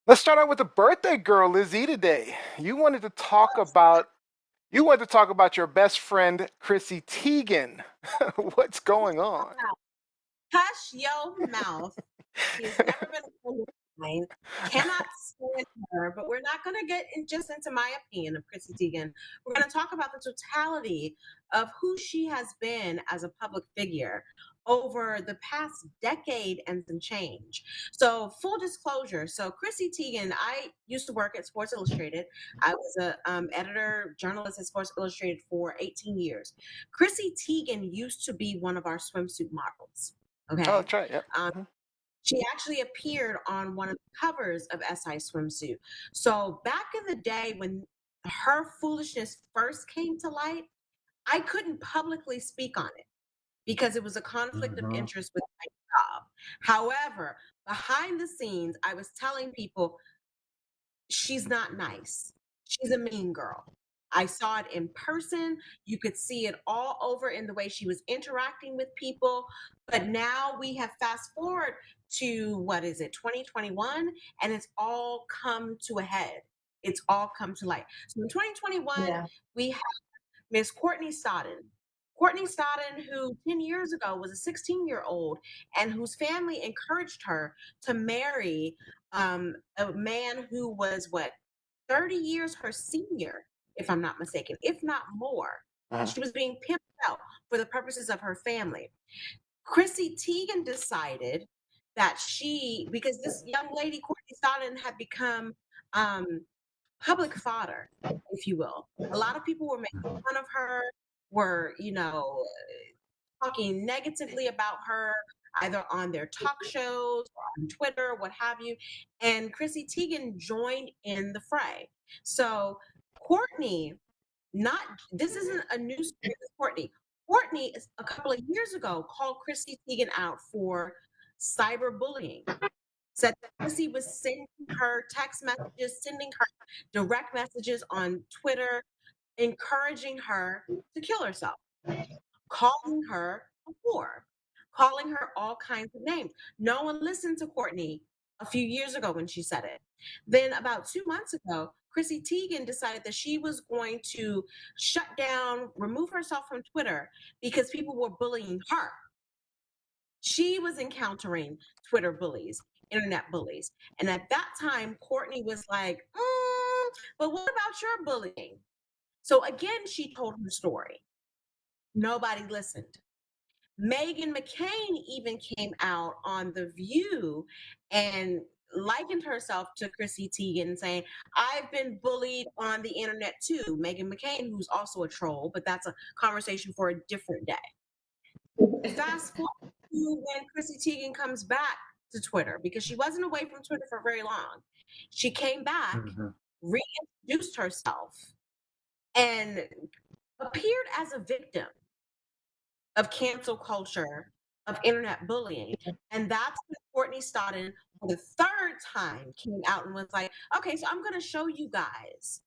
Let's start out with the birthday girl, Lizzie, today. You wanted to talk about your best friend, Chrissy Teigen. What's going on? Hush your mouth. She's never been a friend of mine. Cannot stand her, but we're not going to get just into my opinion of Chrissy Teigen. We're going to talk about the totality of who she has been as a public figure over the past decade and some change. So, full disclosure. So, Chrissy Teigen, I used to work at Sports Illustrated. I was a editor, journalist at Sports Illustrated for 18 years. Chrissy Teigen used to be one of our swimsuit models. Okay. Oh, that's right. Yeah. She actually appeared on one of the covers of SI Swimsuit. So back in the day when her foolishness first came to light, I couldn't publicly speak on it because it was a conflict of interest with my job. However, behind the scenes, I was telling people she's not nice. She's a mean girl. I saw it in person. You could see it all over in the way she was interacting with people. But now we have fast forward to 2021, and it's all come to a head. It's all come to light. So in 2021, we have Miss Courtney Stodden. Courtney Stodden, who 10 years ago was a 16-year-old and whose family encouraged her to marry a man who was 30 years her senior, if I'm not mistaken, if not more. She was being pimped out for the purposes of her family. Chrissy Teigen decided that because this young lady, Courtney Stodden, had become public fodder, if you will. A lot of people were making fun of her, were, talking negatively about her, either on their talk shows or on Twitter, what have you. And Chrissy Teigen joined in the fray. So Courtney, this isn't a new story with Courtney. Courtney, a couple of years ago, called Chrissy Teigen out for cyberbullying. Said that Chrissy was sending her text messages, sending her direct messages on Twitter, encouraging her to kill herself, calling her a whore, calling her all kinds of names. No one listened to Courtney a few years ago when she said it. Then about 2 months ago, Chrissy Teigen decided that she was going to shut down, remove herself from Twitter because people were bullying her. She was encountering Twitter bullies, internet bullies. And at that time, Courtney was like, but what about your bullying? So again, she told her story. Nobody listened. Meghan McCain even came out on The View and likened herself to Chrissy Teigen, saying, I've been bullied on the internet too. Meghan McCain, who's also a troll, but that's a conversation for a different day. Fast forward to when Chrissy Teigen comes back to Twitter, because she wasn't away from Twitter for very long. She came back, reintroduced herself, and appeared as a victim of cancel culture, of internet bullying. And that's when Courtney Stodden, for the third time, came out and was like, okay, so I'm going to show you guys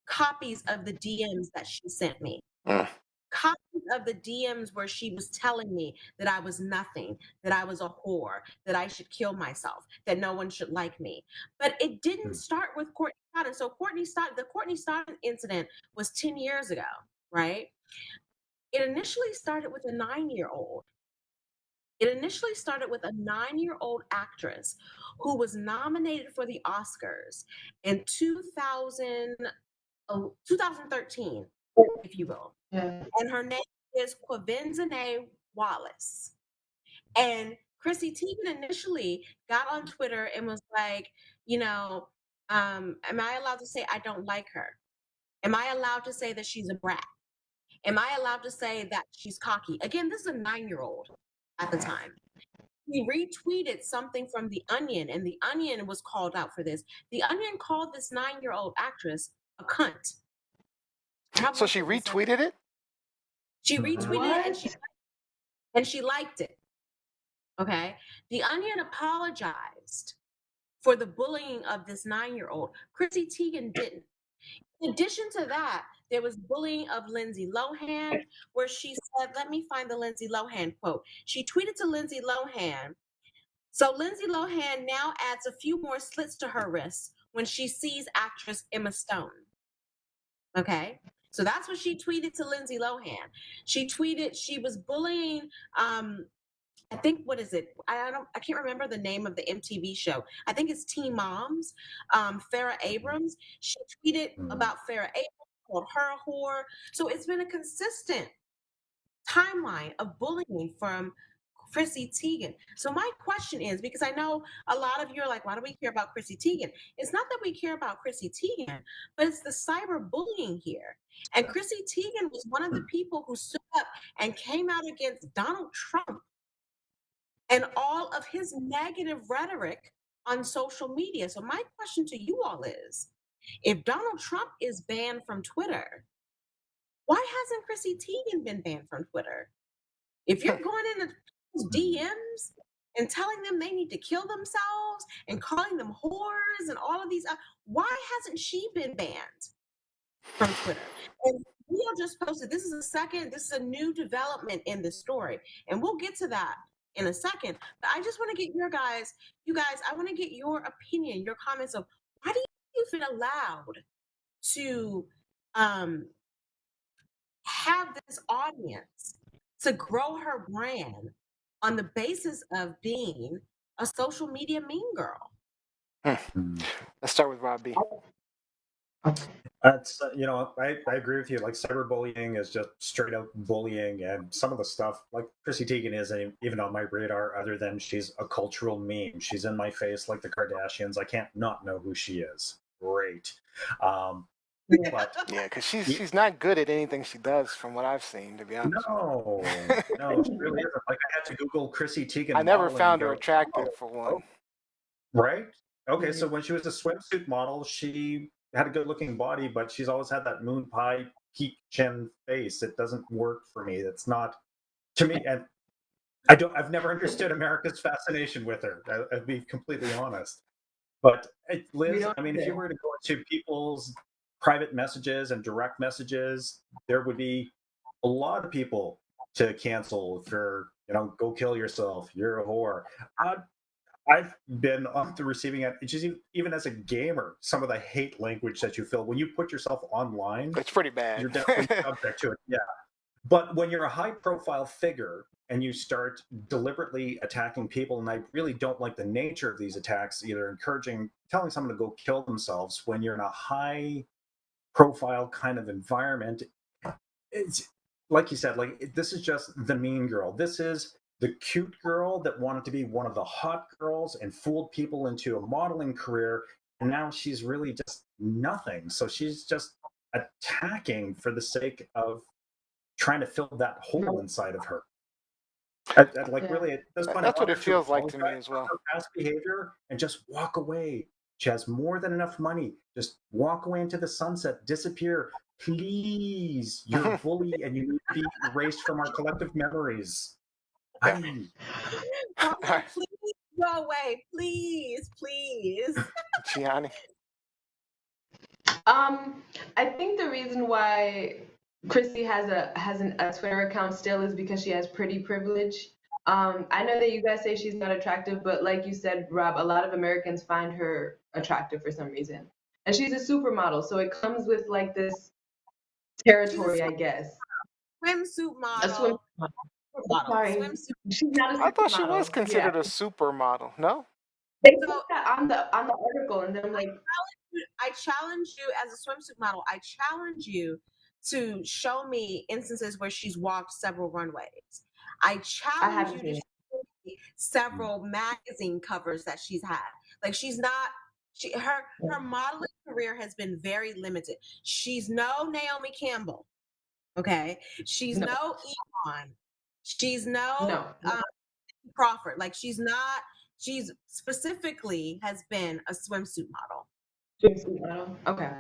copies of the DMs that she sent me. Copies of the DMs where she was telling me that I was nothing, that I was a whore, that I should kill myself, that no one should like me. But it didn't start with Courtney Stodden. So the Courtney Stodden incident was 10 years ago, right? It initially started with a 9-year-old. It initially started with a 9-year-old actress who was nominated for the Oscars in 2013, if you will. And her name is Quvenzhané Wallis. And Chrissy Teigen initially got on Twitter and was like, am I allowed to say I don't like her? Am I allowed to say that she's a brat? Am I allowed to say that she's cocky? Again, this is a 9-year-old at the time. He retweeted something from The Onion, and The Onion was called out for this. The Onion called this 9-year-old actress a cunt. So she retweeted it? She retweeted it and she liked it. Okay. The Onion apologized for the bullying of this 9-year-old. Chrissy Teigen didn't. In addition to that, there was bullying of Lindsay Lohan, where she said, let me find the Lindsay Lohan quote. She tweeted to Lindsay Lohan So Lindsay Lohan now adds a few more slits to her wrists when she sees actress Emma Stone. Okay. So that's what she tweeted to Lindsay Lohan. She tweeted she was bullying I think, what is it? I can't remember the name of the MTV show. I think it's Teen Moms. Farrah Abrams. She tweeted about Farrah Abrams, called her a whore. So it's been a consistent timeline of bullying from Chrissy Teigen. So my question is, because I know a lot of you are like, why do we care about Chrissy Teigen? It's not that we care about Chrissy Teigen, but it's the cyberbullying here. And Chrissy Teigen was one of the people who stood up and came out against Donald Trump and all of his negative rhetoric on social media. So my question to you all is, if Donald Trump is banned from Twitter, why hasn't Chrissy Teigen been banned from Twitter? If you're going into DMs and telling them they need to kill themselves and calling them whores and all of these, why hasn't she been banned from Twitter? And Neil just posted, this is a new development in the story. And we'll get to that in a second. But I just want to get you guys, I want to get your opinion, your comments of why do you feel allowed to have this audience to grow her brand on the basis of being a social media mean girl? Let's start with Rob B. That's I agree with you. Like cyberbullying is just straight out bullying, and some of the stuff like Chrissy Teigen isn't even on my radar. Other than she's a cultural meme. She's in my face like the Kardashians. I can't not know who she is. Great, but Yeah, because she's not good at anything she does, from what I've seen, to be honest. no, she really isn't. Like I had to Google Chrissy Teigen. I never modeling found and her go, attractive, "Oh, for one. right? Okay, so when she was a swimsuit model, she had a good-looking body, but she's always had that moon pie peak chin face. It doesn't work for me. It's not to me, and I've never understood America's fascination with her. I'll be completely honest. But Liz, I mean, if you were to go into people's private messages and direct messages, there would be a lot of people to cancel for, go kill yourself. You're a whore. I've been on the receiving end, just even as a gamer, some of the hate language that you feel when you put yourself online, It's pretty bad. you're definitely subject to it. Yeah. But when you're a high profile figure and you start deliberately attacking people, and I really don't like the nature of these attacks, either telling someone to go kill themselves when you're in a high profile kind of environment, it's like you said, this is just the mean girl. This is the cute girl that wanted to be one of the hot girls and fooled people into a modeling career. And now she's really just nothing. So she's just attacking for the sake of trying to fill that hole inside of her. Really, at this point, That's what it feels like to me as well. Her past behavior and just walk away. She has more than enough money. Just walk away into the sunset, disappear. Please, you're a bully and you need to be erased from our collective memories. Please go away. Please. Gianni? I think the reason why Chrissy has a Twitter account still is because she has pretty privilege. I know that you guys say she's not attractive, but like you said, Rob, a lot of Americans find her attractive for some reason. And she's a supermodel, so it comes with like this territory, I guess. Swimsuit model. A swim model. Sorry. She's not a supermodel. I thought she was considered a supermodel. No? They put that on the article, and then like, I challenge you as a swimsuit model. I challenge you to show me instances where she's walked several runways. I challenge you to show me several magazine covers that she's had. Like her modeling career has been very limited. She's no Naomi Campbell. Okay. She's no Yvonne. She's no Crawford. Like she's specifically has been a swimsuit model. Okay.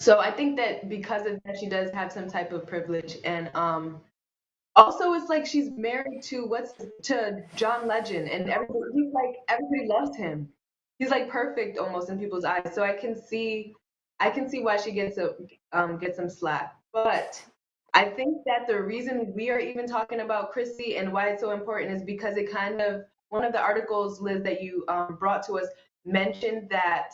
So I think that because of that, she does have some type of privilege, and also it's like she's married to John Legend, and everybody loves him. He's like perfect almost in people's eyes. So I can see why she gets some slack. But I think that the reason we are even talking about Chrissy and why it's so important is because it kind of one of the articles, Liz, that you brought to us mentioned that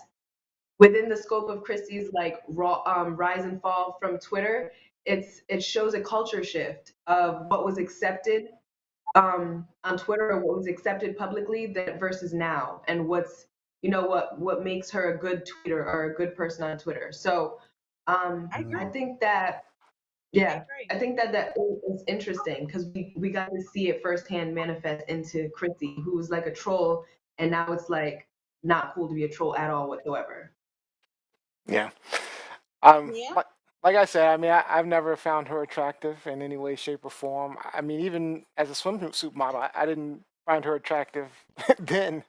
within the scope of Chrissy's like rise and fall from Twitter, it shows a culture shift of what was accepted on Twitter or what was accepted publicly that versus now, and what's what makes her a good tweeter or a good person on Twitter. So I agree. I think that I think that is interesting because we got to see it firsthand manifest into Chrissy, who was like a troll, and now it's like not cool to be a troll at all whatsoever. Yeah. Yeah. Like I said, I mean, I've never found her attractive in any way, shape, or form. I mean, even as a swimsuit model, I didn't find her attractive then.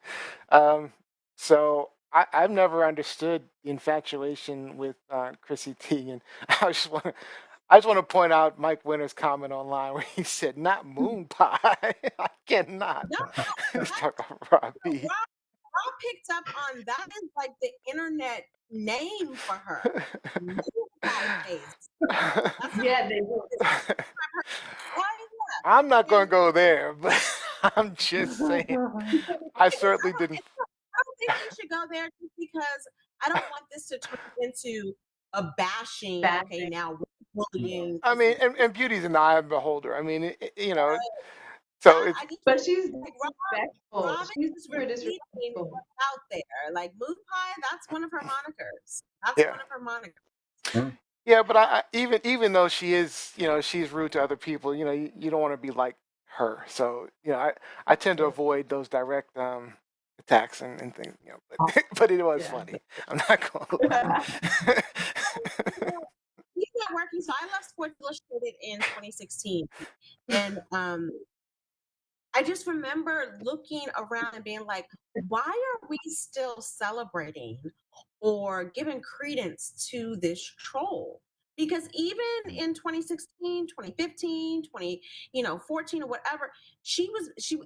Um, so I've never understood the infatuation with Chrissy Teigen. I just want to, I just want to point out Mike Winter's comment online where he said, "Not moon pie." I cannot. No, Let's that, talk about raw beef. Rob picked up on that is like the internet name for her. Moon pie face. That's not Yeah, they will. why I'm not going and to go there, but I'm just saying. I certainly didn't. I don't think we should go there just because I don't want this to turn into a bashing. Okay, Bashing. now we're bullying. I mean, Chrissy. and beauty's in the eye of the beholder. I mean, Yeah, so it's. I just But she's like disrespectful. Robin She's is super repeating disrespectful. what's out there. Like Moon Pie, that's one of her monikers. That's Yeah. one of her monikers. Yeah, but even though she is, she's rude to other people, you don't want to be like her. So, I tend to avoid those direct attacks and things, but but it was Yeah. funny. I'm not going to lie. He's not working. So I left Sports Illustrated in 2016, and I just remember looking around and being like, why are we still celebrating or giving credence to this troll? Because even in 2016, 2015, 14 or whatever, she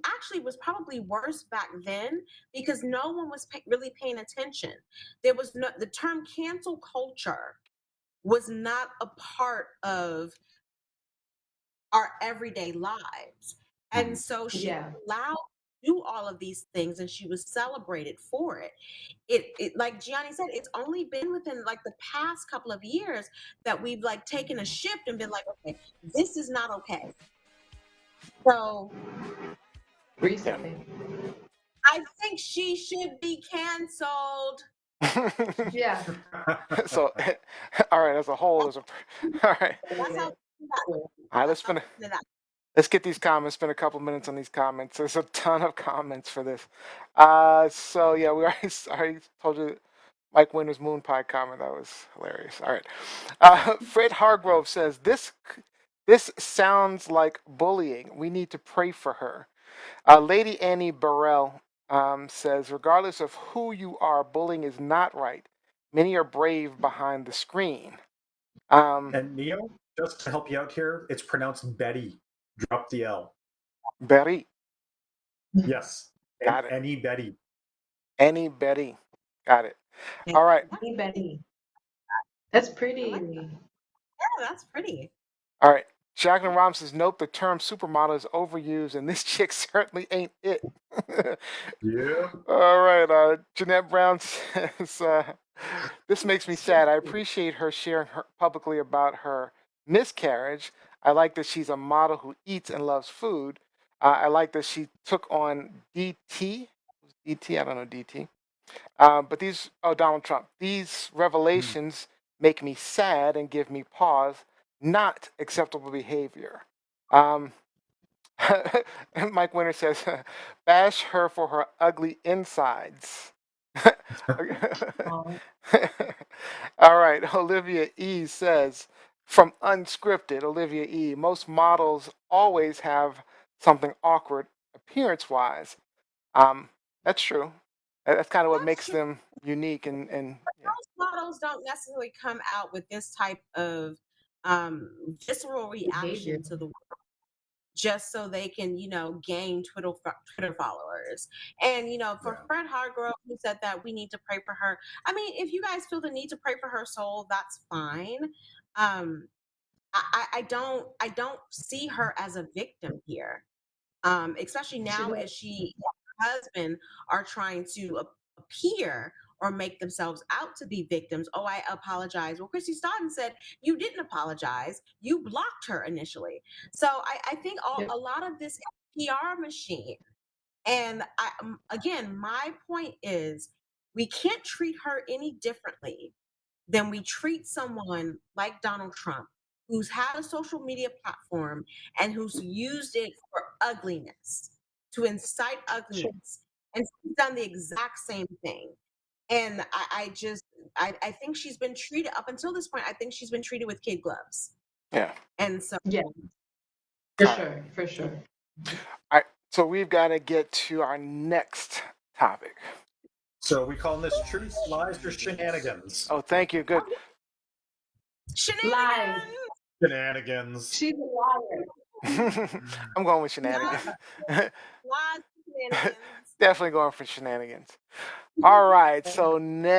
actually was probably worse back then because no one was really paying attention. There was the term cancel culture was not a part of our everyday lives. And so she Yeah. was allowed to do all of these things and she was celebrated for it. It like Gianni said, it's only been within like the past couple of years that we've like taken a shift and been like, okay, this is not okay. So Recently. I think she should be canceled. Yeah. So, all right, as a whole, all right. That's how All right, let's get these comments. Spend a couple minutes on these comments. There's a ton of comments for this. So yeah, we already told you Mike Winter's moon pie comment. That was hilarious. All right. Fred Hargrove says this sounds like bullying. We need to pray for her. Lady Annie Burrell says, regardless of who you are, bullying is not right. Many are brave behind the screen. And Neo, just to help you out here, it's pronounced Betty. Drop the L. Betty. Yes. Got it. Any Betty. Annie Betty. Got it. All right. Hey, Betty. That's pretty. Yeah, that's pretty. All right. Jacqueline Rom says, nope, the term supermodel is overused, and this chick certainly ain't it. Yeah. All right. Jeanette Brown says, this makes me sad. I appreciate her sharing publicly about her miscarriage. I like that she's a model who eats and loves food. I like that she took on DT. DT? I don't know DT. But Donald Trump. These revelations make me sad and give me pause. Not acceptable behavior. Mike Winter says, bash her for her ugly insides. All right, Olivia E says, from unscripted, Olivia E, most models always have something awkward appearance wise. That's true. That's kind of what makes them unique and yeah. Most models don't necessarily come out with this type of visceral reaction to the world just so they can, gain Twitter followers. And, for Fred Hargrove, who said that we need to pray for her. I mean, if you guys feel the need to pray for her soul, that's fine. I don't see her as a victim here. Especially now as she husband are trying to appear or make themselves out to be victims. Oh, I apologize. Well, Chrissy Teigen said you didn't apologize. You blocked her initially. So I think a lot of this PR machine. And again, my point is we can't treat her any differently than we treat someone like Donald Trump, who's had a social media platform and who's used it for ugliness, to incite ugliness. And she's done the exact same thing. And I think she's been treated, up until this point, I think she's been treated with kid gloves. Yeah. And so, Yeah, for sure. All right. So we've got to get to our next topic. So we call this truth, lies, or shenanigans? Oh, thank you. Good. Shenanigans. Shenanigans. She's a liar. I'm going with shenanigans. Lies, shenanigans. Definitely going for shenanigans. All right. So next.